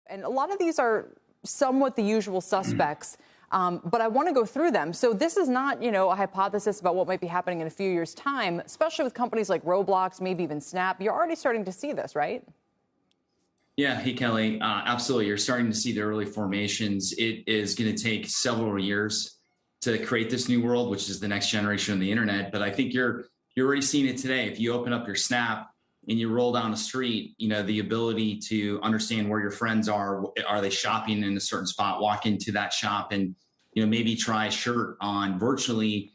And a lot of these are somewhat the usual suspects, but I want to go through them. So this is not, a hypothesis about what might be happening in a few years' time, especially with companies like Roblox, maybe even Snap. You're already starting to see this, right? Yeah. Hey, Kelly. Absolutely. You're starting to see the early formations. It is going to take several years to create this new world, which is the next generation of the internet. But I think you're already seeing it today. If you open up your Snap and you roll down the street, the ability to understand where your friends are they shopping in a certain spot, walk into that shop and, maybe try a shirt on virtually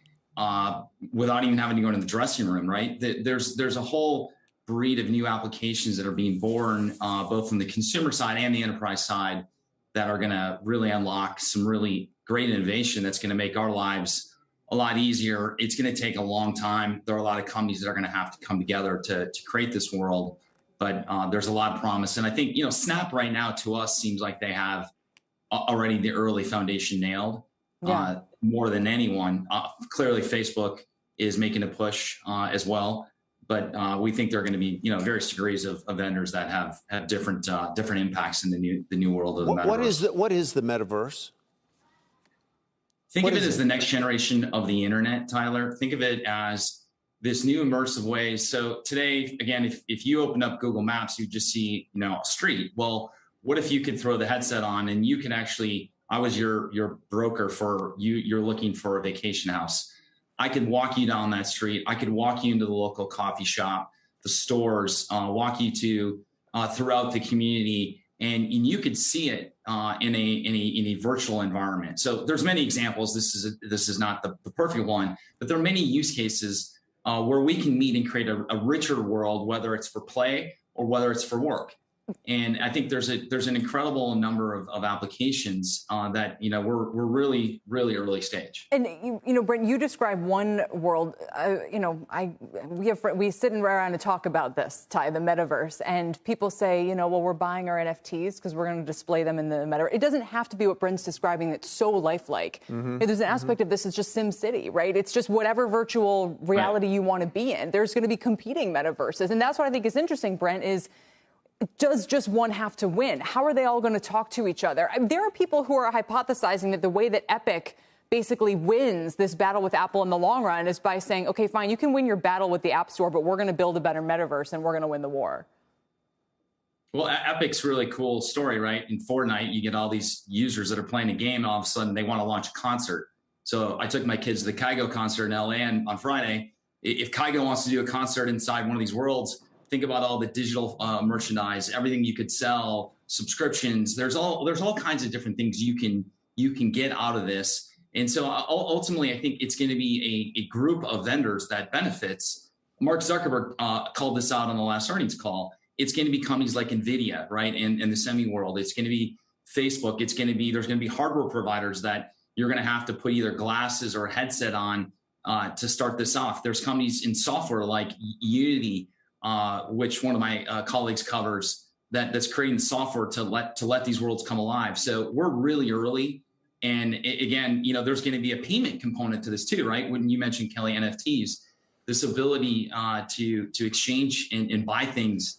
without even having to go into the dressing room, right? There's a whole breed of new applications that are being born, both from the consumer side and the enterprise side, that are going to really unlock some really great innovation that's going to make our lives a lot easier. It's going to take a long time. There are a lot of companies that are going to have to come together to create this world, but there's a lot of promise. And I think, Snap right now to us seems like they have already the early foundation nailed more than anyone. Clearly, Facebook is making a push as well. But we think there are going to be, various degrees of vendors that have different impacts in the new world of the metaverse. What is the metaverse? Think of it as the next generation of the internet, Tyler. Think of it as this new immersive way. So today, again, if you open up Google Maps, you just see, a street. Well, what if you could throw the headset on and you can actually, I was your broker for you're looking for a vacation house. I could walk you down that street. I could walk you into the local coffee shop, the stores, walk you to throughout the community, and you could see it in a virtual environment. So there's many examples. This is not the perfect one, but there are many use cases where we can meet and create a richer world, whether it's for play or whether it's for work. And I think there's an incredible number of applications that we're really early stage. And Brent, you describe one world. We sit around and talk about this, Ty, the metaverse, and people say, well, we're buying our NFTs because we're going to display them in the metaverse. It doesn't have to be what Brent's describing that's so lifelike. There's an aspect of this is just Sim City, right? It's just whatever virtual reality you want to be in. There's going to be competing metaverses, and that's what I think is interesting, Brent, is. Does just one have to win? How are they all going to talk to each other? There are people who are hypothesizing that the way that Epic basically wins this battle with Apple in the long run is by saying, okay, fine, you can win your battle with the App Store, but we're going to build a better metaverse and we're going to win the war. Well, Epic's really cool story, right? In Fortnite, you get all these users that are playing a game, and all of a sudden they want to launch a concert. So I took my kids to the Kygo concert in LA on Friday. If Kygo wants to do a concert inside one of these worlds, think about all the digital merchandise, everything you could sell, subscriptions. There's all kinds of different things you can get out of this. And so ultimately, I think it's going to be a group of vendors that benefits. Mark Zuckerberg called this out on the last earnings call. It's going to be companies like NVIDIA, right, in the semi world. It's going to be Facebook. There's going to be hardware providers that you're going to have to put either glasses or a headset on to start this off. There's companies in software like Unity, which one of my colleagues covers, that's creating software to let these worlds come alive. So we're really early. And again, there's going to be a payment component to this too, right? When you mentioned, Kelly, NFTs, this ability to exchange and buy things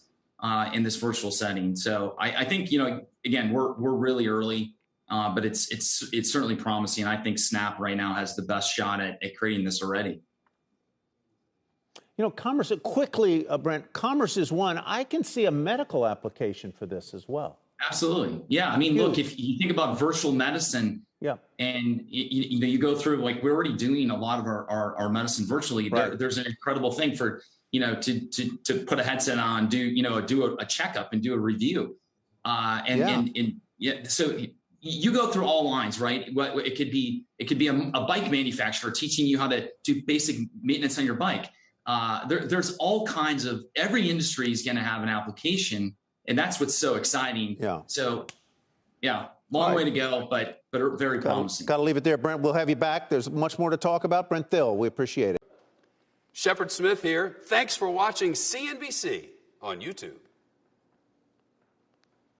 in this virtual setting. So I think, again, we're really early, but it's certainly promising. I think Snap right now has the best shot at creating this already. Commerce, quickly, Brent, commerce is one. I can see a medical application for this as well. Absolutely. Yeah. I mean, look, if you think about virtual medicine, and you go through, like, we're already doing a lot of our medicine virtually. Right. There's an incredible thing for, to put a headset on, do a checkup and do a review. So you go through all lines, right? It could be a bike manufacturer teaching you how to do basic maintenance on your bike. There's all kinds of, every industry is going to have an application, and that's what's so exciting. Yeah. So, long way to go, but very promising. Got to leave it there, Brent. We'll have you back. There's much more to talk about. Brent Thill, we appreciate it. Shepard Smith here. Thanks for watching CNBC on YouTube.